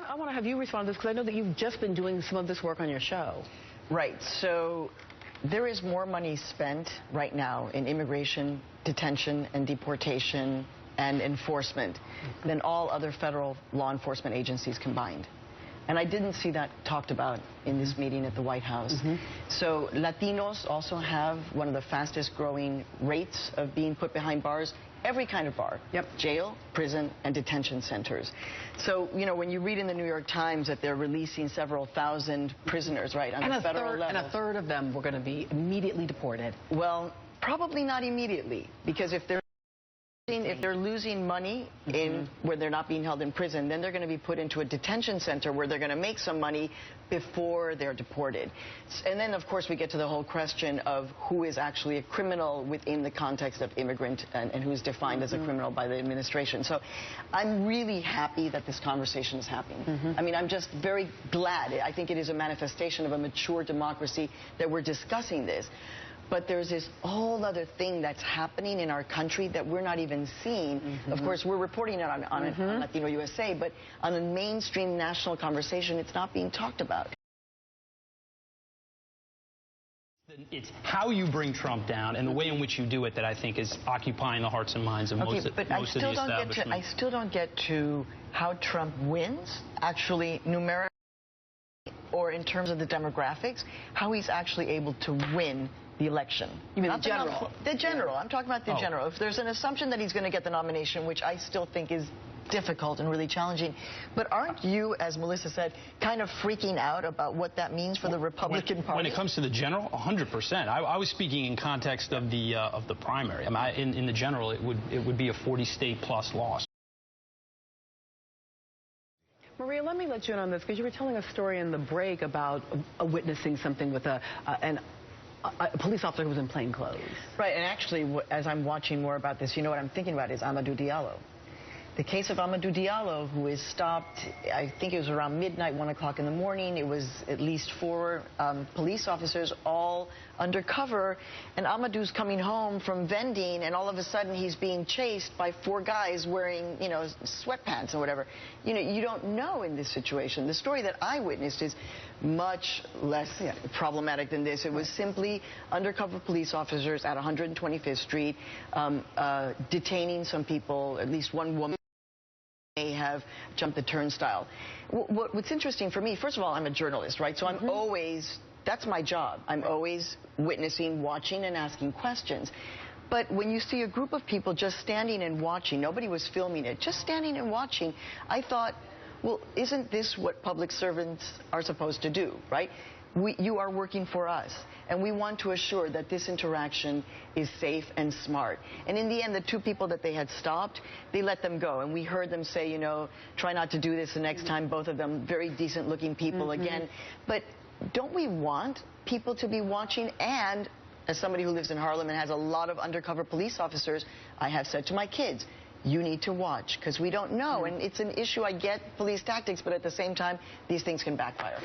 I want to have you respond to this because I know that you've just been doing some of this work on your show. Right. So there is more money spent right now in immigration, detention, and deportation and enforcement than all other federal law enforcement agencies combined. And I didn't see that talked about in this meeting at the White House. So Latinos also have one of the fastest growing rates of being put behind bars. Every kind of bar. Jail, prison, and detention centers. So, you know, when you read in the New York Times that they're releasing several thousand prisoners, right, on the federal level. And a third of them were going to be immediately deported. Well, probably not immediately, because if they're losing money in where they're not being held in prison, then they're going to be put into a detention center where they're going to make some money before they're deported. And then, of course, we get to the whole question of who is actually a criminal within the context of immigrant and who's defined as a criminal by the administration. So I'm really happy that this conversation is happening. I mean, I'm just very glad. I think it is a manifestation of a mature democracy that we're discussing this. But there's this whole other thing that's happening in our country that we're not even seeing. Of course, we're reporting it on Latino USA, but on a mainstream national conversation, it's not being talked about. It's how you bring Trump down and the way in which you do it that I think is occupying the hearts and minds of most of the establishment. I still don't get to how Trump wins, actually, numerically, or in terms of the demographics, how he's actually able to win the election. You mean the general? The general. I'm talking about the general. If there's an assumption that he's going to get the nomination, which I still think is difficult and really challenging, but aren't you, as Melissa said, kind of freaking out about what that means for the Republican Party? When it comes to the general, 100%. I was speaking in context of the primary. I mean, in the general, it would be a 40-state plus loss. Maria, let me let you in on this because you were telling a story in the break about witnessing something with a police officer who was in plain clothes. Right, and actually, as I'm watching more about this, you know what I'm thinking about is Amadou Diallo. The case of Amadou Diallo, who is stopped, I think it was around midnight, 1 o'clock in the morning. It was at least 4 police officers, all undercover. And Amadou's coming home from vending, and all of a sudden he's being chased by 4 guys wearing, you know, sweatpants or whatever. You know, you don't know in this situation. The story that I witnessed is much less problematic than this. It was simply undercover police officers at 125th Street detaining some people, at least one woman may have jumped the turnstile. What's interesting for me, first of all, I'm a journalist, right? So I'm always, that's my job. I'm always witnessing, watching, and asking questions. But when you see a group of people just standing and watching, nobody was filming it, just standing and watching, I thought, well, isn't this what public servants are supposed to do, right? You are working for us, and we want to assure that this interaction is safe and smart. And in the end, the 2 people that they had stopped, they let them go. And we heard them say, you know, try not to do this the next time, both of them very decent-looking people again. But don't we want people to be watching? And as somebody who lives in Harlem and has a lot of undercover police officers, I have said to my kids, you need to watch, because we don't know. And it's an issue. I get police tactics, but at the same time, these things can backfire.